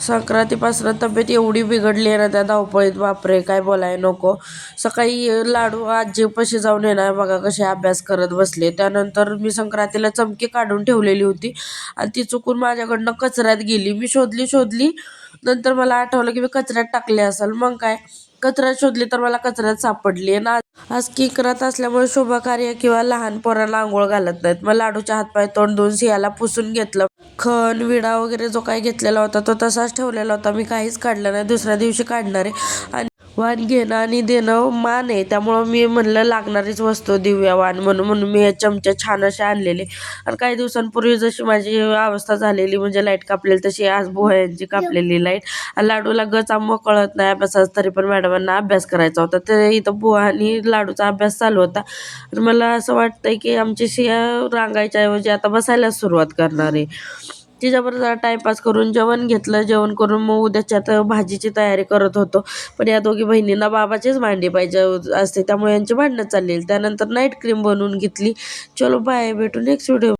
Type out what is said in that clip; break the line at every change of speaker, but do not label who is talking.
संक्रांतीपासून तब्येत एवढी बिघडली आहे ना त्या धावपळीत, बापरे काय बोलाय नको. सकाळी लाडू आजीपाशी जाऊन येणार बघा कसे अभ्यास करत बसले. त्यानंतर मी संक्रांतीला चमकी काढून ठेवलेली होती आणि ती चुकून माझ्याकडनं कचऱ्यात गेली. मी शोधली शोधली, नंतर मला आठवलं की मी कचऱ्यात टाकले असेल. मग काय, कचऱ्यात शोधली तर मला कचऱ्यात सापडली. आणि आज किंक्रात असल्यामुळे शुभकार्य किंवा लहान पोरांना आंघोळ घालत नाहीत. मग लाडूच्या हातपाय तोंड धुवून सियाला पुसून घेतलं. खण विडा वगैरे जो काही घेतलेला होता तो तसाच ठेवलेला होता. मी काहीच काढलं नाही. दुसऱ्या दिवशी काढणार आहे. आणि वाण घेणं आणि देणं मान आहे, त्यामुळं मी म्हणलं लागणारीच वस्तू देऊया वाण म्हणून मी हे चमचे छान असे आणलेले. आणि काही दिवसांपूर्वी जशी माझी अवस्था झालेली म्हणजे लाईट कापलेली, तशी आज भोयांची कापलेली लाईट. आणि लाडूला गचाम कळत नाही अभ्यासाचं, तरी पण मॅडमांना अभ्यास करायचा होता. तर इथं बुवा आणि लाडूचा अभ्यास चालू होता. तर मला असं वाटतंय की आमची सिया रांगायच्या ऐवजी आता बसायला सुरुवात करणार आहे. तिच्याबरोबर जरा टाईमपास करून जेवण घेतलं. जेवण करून मग उद्याच्यात भाजीची तयारी करत होतो. पण या दोघी बहिणींना बाबाचीच भांडी पाहिजे असते, त्यामुळे यांची भांडणं चाललेली. त्यानंतर नाईट क्रीम बनवून घेतली. चलो बाय, भेटू नेक्स्ट व्हिडिओ.